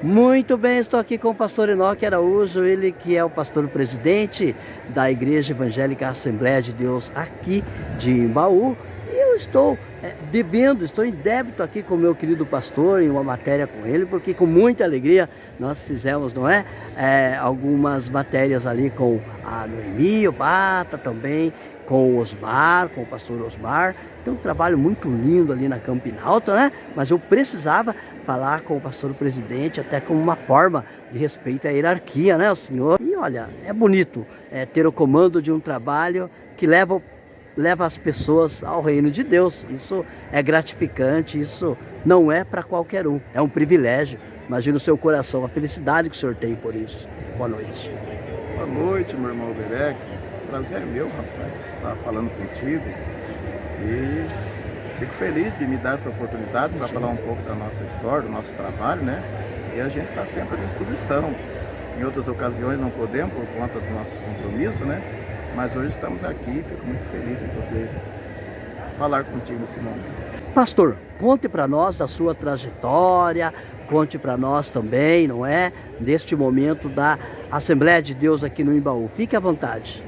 Muito bem, estou aqui com o pastor Enoque Araújo, ele que é o pastor presidente da Igreja Evangélica Assembleia de Deus aqui de Imbaú. E eu estou estou em débito aqui com o meu querido pastor, em uma matéria com ele, porque com muita alegria nós fizemos, não é? Algumas matérias ali com a Noemi, o Bata também, com o Osmar, com o pastor Osmar. Tem um trabalho muito lindo ali na Campinalta, né? Mas eu precisava falar com o pastor presidente, até como uma forma de respeito à hierarquia, né, o senhor? E olha, é bonito ter o comando de um trabalho que leva as pessoas ao reino de Deus. Isso é gratificante, isso não é para qualquer um, é um privilégio. Imagina o seu coração, a felicidade que o senhor tem por isso. Boa noite. Boa noite, meu irmão Berek. Prazer é meu, rapaz, estar falando contigo. E fico feliz de me dar essa oportunidade para falar um pouco da nossa história, do nosso trabalho, né? E a gente está sempre à disposição. Em outras ocasiões não podemos por conta do nosso compromisso, né? Mas hoje estamos aqui e fico muito feliz em poder falar contigo nesse momento. Pastor, conte para nós da sua trajetória, conte para nós também, não é? Deste momento da Assembleia de Deus aqui no Imbaú. Fique à vontade.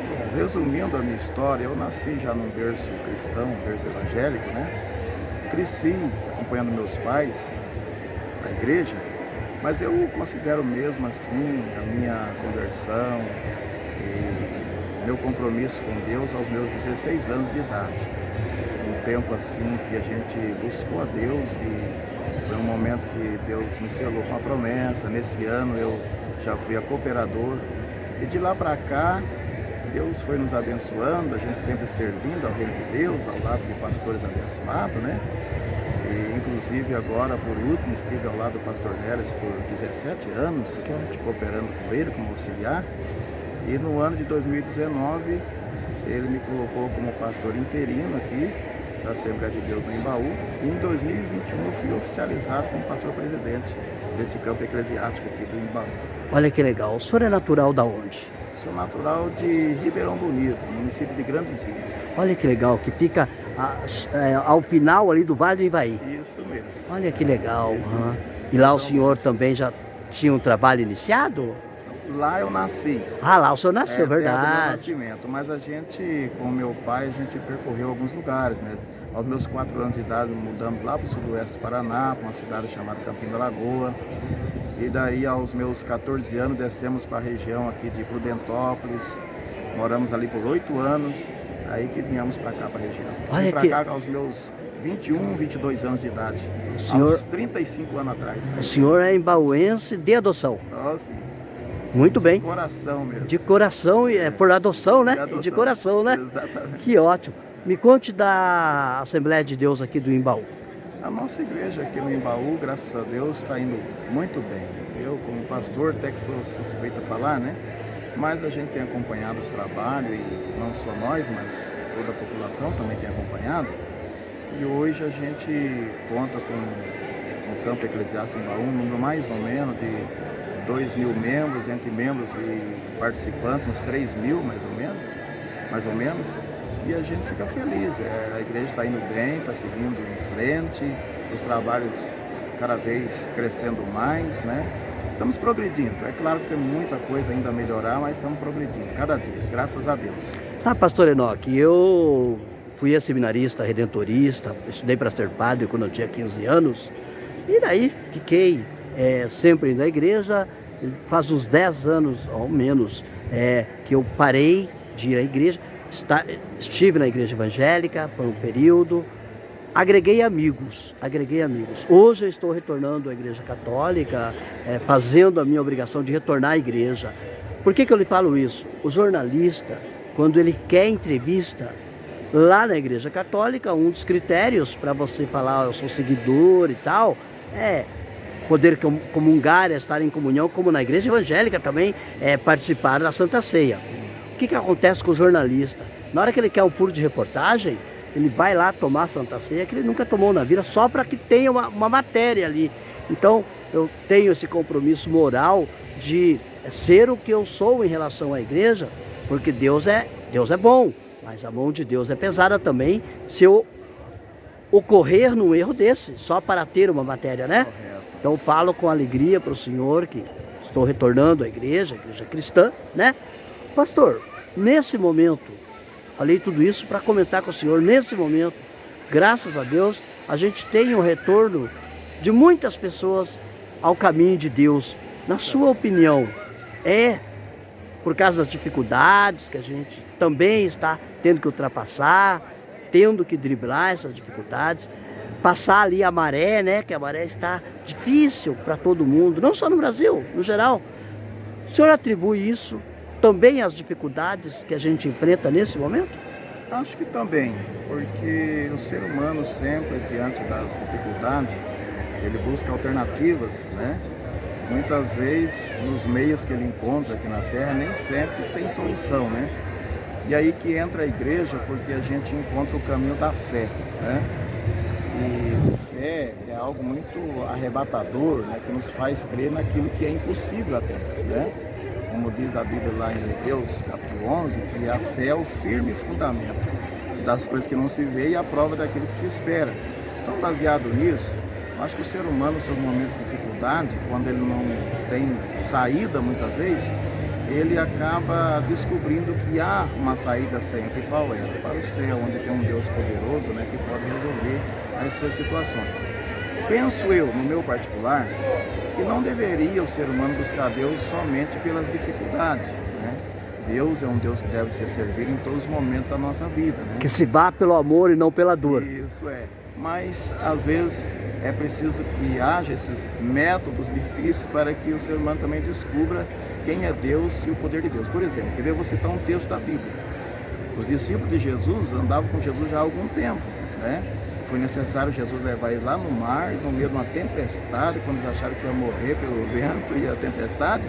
Bom, resumindo a minha história, eu nasci já num berço cristão, um berço evangélico, né? Cresci acompanhando meus pais na igreja, mas eu considero mesmo assim a minha conversão e meu compromisso com Deus aos meus 16 anos de idade. Um tempo assim que a gente buscou a Deus e foi um momento que Deus me selou com uma promessa. Nesse ano eu já fui a cooperador e de lá para cá Deus foi nos abençoando, a gente sempre servindo ao reino de Deus, ao lado de pastores abençoados, né? E, inclusive agora, por último, estive ao lado do pastor Neres por 17 anos, cooperando com ele como auxiliar. E no ano de 2019, ele me colocou como pastor interino aqui da Assembleia de Deus no Imbaú. E em 2021 eu fui oficializado como pastor presidente desse campo eclesiástico aqui do Imbaú. Olha que legal. O senhor é natural da onde? Sou natural de Ribeirão Bonito, município de Grandes Rios. Olha que legal, que fica ao final ali do Vale do Ivaí. Isso mesmo. Olha que legal. Isso Uhum. mesmo. E lá o Então, senhor também já tinha um trabalho iniciado? lá eu nasci. Ah, lá o senhor nasceu, Perto do meu verdade. nascimento, mas a gente, com meu pai, a gente percorreu alguns lugares, né? Aos meus 4 anos de idade, mudamos lá para o sudoeste do Paraná, para uma cidade chamada Campina da Lagoa. E daí, aos meus 14 anos, descemos para a região aqui de Prudentópolis. Moramos ali por 8 anos, aí que viemos para cá, para a região. Olha Vim para que- cá aos meus 21, 22 anos de idade. senhor- Aos 35 anos atrás. O senhor é imbauense de adoção. Nossa, Muito bem. coração mesmo. De coração, e é por adoção, né? De adoção. E de coração, né? Exatamente. Que ótimo. Me conte da Assembleia de Deus aqui do Imbaú. A nossa igreja aqui no Imbaú, graças a Deus, está indo muito bem. Eu, como pastor, até que sou suspeito a falar, né? Mas a gente tem acompanhado os trabalhos, e não só nós, mas toda a população também tem acompanhado. E hoje a gente conta com o campo eclesiástico do Imbaú, um número mais ou menos de 2.000 membros, entre membros e participantes, uns 3.000 mais ou menos. E a gente fica feliz, a igreja está indo bem, está seguindo em frente, os trabalhos cada vez crescendo mais, né? Estamos progredindo, é claro que tem muita coisa ainda a melhorar, mas estamos progredindo cada dia, graças a Deus. Sabe, pastor Enoque, eu fui seminarista, redentorista, estudei para ser padre quando eu tinha 15 anos, e daí fiquei sempre na igreja. Faz uns 10 anos ou menos que eu parei de ir à igreja. Estive na igreja evangélica por um período, agreguei amigos. Hoje eu estou retornando à igreja católica, fazendo a minha obrigação de retornar à igreja. Por que eu lhe falo isso? O jornalista, quando ele quer entrevista, lá na igreja católica, um dos critérios para você falar, eu sou seguidor e tal, é poder comungar, estar em comunhão, como na igreja evangélica também, participar da Santa Ceia. O que acontece com o jornalista? Na hora que ele quer um furo de reportagem, ele vai lá tomar a Santa Ceia, que ele nunca tomou na vida, só para que tenha uma matéria ali. Então, eu tenho esse compromisso moral de ser o que eu sou em relação à igreja, porque Deus é bom, mas a mão de Deus é pesada também se eu ocorrer num erro desse, só para ter uma matéria, né? Correto. Então falo com alegria para o senhor que estou retornando à igreja cristã, né? Pastor, nesse momento, falei tudo isso para comentar com o senhor, nesse momento, graças a Deus, a gente tem um retorno de muitas pessoas ao caminho de Deus. Na sua opinião, é por causa das dificuldades que a gente também está tendo que ultrapassar, tendo que driblar essas dificuldades, passar ali a maré, né? Que a maré está difícil para todo mundo, não só no Brasil, no geral. O senhor atribui isso também às dificuldades que a gente enfrenta nesse momento? Acho que também, porque o ser humano sempre, diante das dificuldades, ele busca alternativas, né? Muitas vezes, nos meios que ele encontra aqui na Terra, nem sempre tem solução, né? E aí que entra a igreja, porque a gente encontra o caminho da fé, né? E fé é algo muito arrebatador, né? Que nos faz crer naquilo que é impossível até, né? Como diz a Bíblia lá em Hebreus, capítulo 11, que a fé é o firme fundamento das coisas que não se vê e a prova daquilo que se espera. Então, baseado nisso, acho que o ser humano, no seu momento de dificuldade, quando ele não tem saída muitas vezes, ele acaba descobrindo que há uma saída sempre. Qual é? Para o céu, onde tem um Deus poderoso, né, que pode resolver as suas situações. Penso eu, no meu particular, que não deveria o ser humano buscar Deus somente pelas dificuldades, né? Deus é um Deus que deve ser servido em todos os momentos da nossa vida, né? Que se vá pelo amor e não pela dor. Isso é. Mas, às vezes, é preciso que haja esses métodos difíceis para que o ser humano também descubra quem é Deus e o poder de Deus. Por exemplo, quer ver, vou citar um texto da Bíblia. Os discípulos de Jesus andavam com Jesus já há algum tempo, né? Foi necessário Jesus levar eles lá no mar, no meio de uma tempestade, quando eles acharam que ia morrer pelo vento e a tempestade,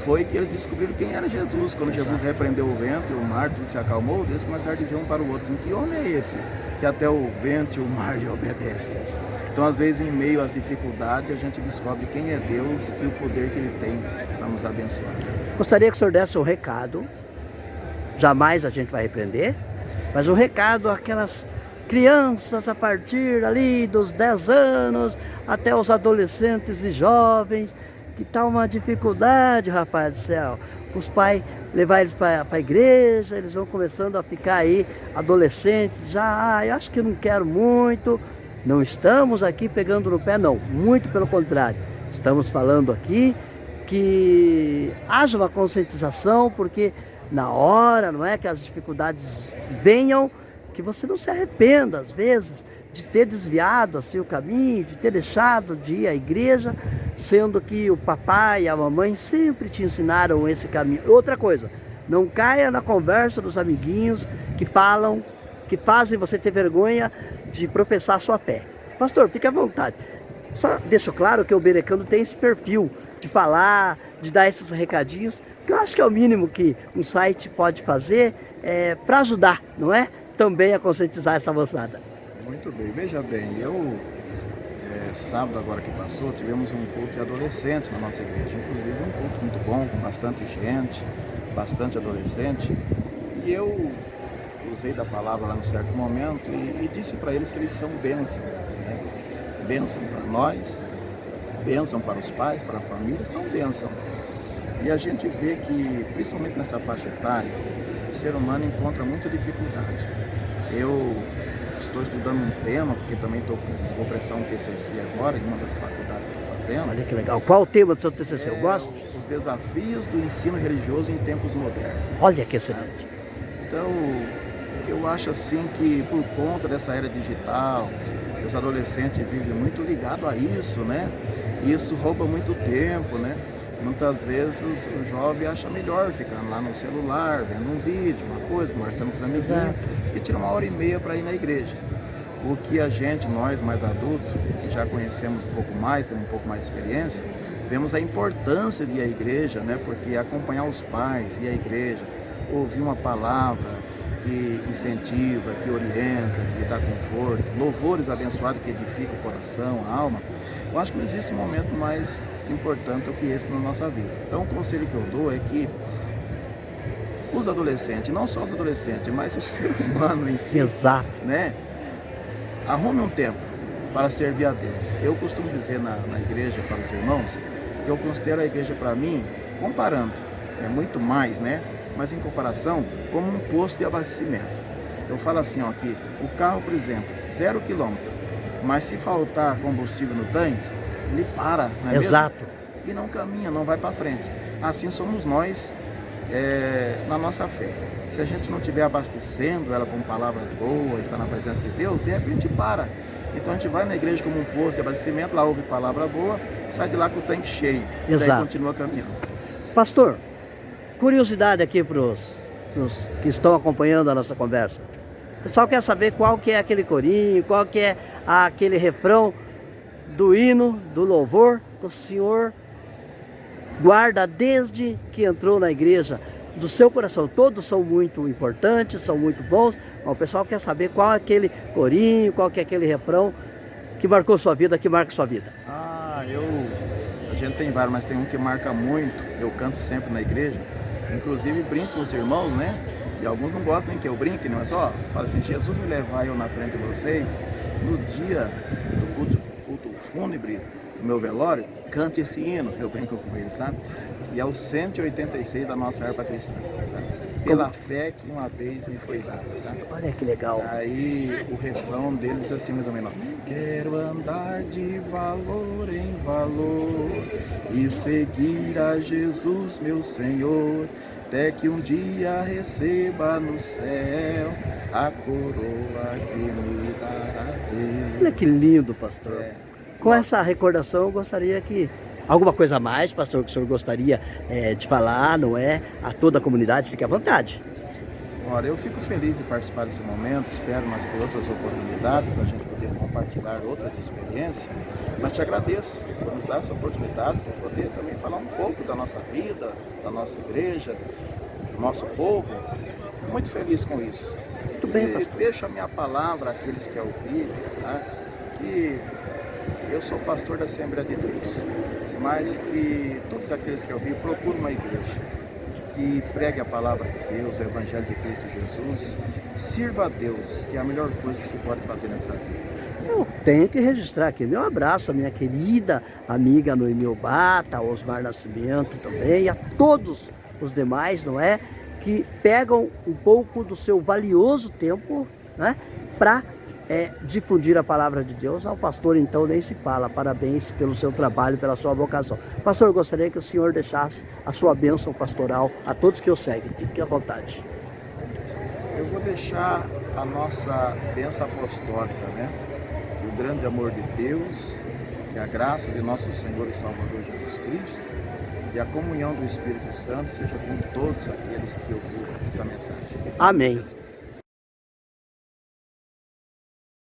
foi que eles descobriram quem era Jesus. Quando Jesus repreendeu o vento e o mar, tudo se acalmou, eles começaram a dizer um para o outro assim: que homem é esse que até o vento e o mar lhe obedecem? Então, às vezes, em meio às dificuldades, a gente descobre quem é Deus e o poder que Ele tem para nos abençoar. Gostaria que o senhor desse um recado, jamais a gente vai repreender, mas um recado àquelas crianças a partir ali dos 10 anos até os adolescentes e jovens, que está uma dificuldade, rapaz do céu. Os pais levar eles para a igreja, eles vão começando a ficar aí adolescentes, já, eu acho que não quero muito. Não estamos aqui pegando no pé, não, muito pelo contrário. Estamos falando aqui que haja uma conscientização, porque na hora, não é, que as dificuldades venham, que você não se arrependa, às vezes, de ter desviado assim o caminho, de ter deixado de ir à igreja, sendo que o papai e a mamãe sempre te ensinaram esse caminho. Outra coisa, não caia na conversa dos amiguinhos que falam, que fazem você ter vergonha de professar a sua fé. Pastor, fique à vontade. Só deixo claro que o Berecano tem esse perfil de falar, de dar esses recadinhos, que eu acho que é o mínimo que um site pode fazer para ajudar, não é? Também a conscientizar essa moçada. Muito bem, veja bem, sábado agora que passou, tivemos um culto de adolescentes na nossa igreja, inclusive um culto muito bom, com bastante gente, bastante adolescente, e eu usei da palavra lá num certo momento e disse para eles que eles são bênção, né? Bênção para nós, bênção para os pais, para a família, são bênção. E a gente vê que, principalmente nessa faixa etária, o ser humano encontra muita dificuldade. Eu estou estudando um tema, porque também vou prestar um TCC agora em uma das faculdades que estou fazendo. Olha que legal. Qual o tema do seu TCC? Eu gosto. Os desafios do ensino religioso em tempos modernos. Olha que excelente. Então, eu acho assim que por conta dessa era digital, os adolescentes vivem muito ligados a isso, né? E isso rouba muito tempo, né? Muitas vezes o jovem acha melhor ficar lá no celular, vendo um vídeo, uma coisa, conversando com os amiguinhos, que tira 1h30 para ir na igreja. O que a gente, nós mais adultos, que já conhecemos um pouco mais, temos um pouco mais de experiência, vemos a importância de ir à igreja, né? Porque acompanhar os pais, ir à igreja, ouvir uma palavra que incentiva, que orienta, que dá conforto, louvores abençoados que edificam o coração, a alma, eu acho que não existe um momento mais importante do que esse na nossa vida. Então o conselho que eu dou é que os adolescentes, não só os adolescentes, mas o ser humano em si, Exato. né, arrume um tempo para servir a Deus. Eu costumo dizer na igreja para os irmãos que eu considero a igreja para mim, comparando, é muito mais, né? Mas em comparação, como um posto de abastecimento. Eu falo assim, ó, que o carro, por exemplo, 0 km, mas se faltar combustível no tanque, ele para, não é Exato. mesmo? E não caminha, não vai para frente. Assim somos nós na nossa fé. Se a gente não estiver abastecendo ela com palavras boas, está na presença de Deus, de repente para. Então a gente vai na igreja como um posto de abastecimento, lá ouve palavra boa, sai de lá com o tanque cheio. Exato. Daí continua caminhando. Pastor, curiosidade aqui para os que estão acompanhando a nossa conversa. O pessoal quer saber qual que é aquele corinho, qual que é aquele refrão do hino, do louvor que o senhor guarda desde que entrou na igreja, do seu coração. Todos são muito importantes, são muito bons, mas o pessoal quer saber qual é aquele corinho, qual que é aquele refrão que marcou sua vida, que marca sua vida. A gente tem vários, mas tem um que marca muito, eu canto sempre na igreja, inclusive brinco com os irmãos, né? E alguns não gostam nem que eu brinque, não é só, fala assim, Jesus me levar eu na frente de vocês, no dia do culto fúnebre, do meu velório, cante esse hino, eu brinco com eles, sabe? E é o 186 da nossa harpa cristã, sabe? Pela fé que uma vez me foi dada, sabe? Olha que legal. Aí o refrão deles é assim mais ou menos, quero andar de valor em valor e seguir a Jesus meu Senhor, até que um dia receba no céu a coroa que me dará Deus. Olha que lindo, pastor. Com essa recordação, eu gostaria que... Alguma coisa a mais, pastor, que o senhor gostaria de falar, não é? A toda a comunidade, fique à vontade. Olha, eu fico feliz de participar desse momento, espero nós ter outras oportunidades para a gente poder compartilhar outras experiências, mas te agradeço por nos dar essa oportunidade para poder também falar um pouco da nossa vida, da nossa igreja, do nosso povo. Fico muito feliz com isso. Muito bem, pastor. Deixo a minha palavra àqueles que a ouvirem, tá? Que eu sou pastor da Assembleia de Deus, mas que todos aqueles que eu vi procuram uma igreja que pregue a palavra de Deus, o Evangelho de Cristo Jesus, sirva a Deus, que é a melhor coisa que se pode fazer nessa vida. Eu tenho que registrar aqui meu abraço à minha querida amiga Noemi Obata, a Osmar Nascimento também, e a todos os demais, não é? Que pegam um pouco do seu valioso tempo, né? Para difundir a palavra de Deus. Ao pastor, então, nem se fala. Parabéns pelo seu trabalho, pela sua vocação. Pastor, eu gostaria que o senhor deixasse a sua bênção pastoral a todos que o seguem. Fique à vontade. Eu vou deixar a nossa bênção apostólica, né? Que o grande amor de Deus, que a graça de nosso Senhor e Salvador Jesus Cristo e a comunhão do Espírito Santo seja com todos aqueles que ouviram essa mensagem. Amém.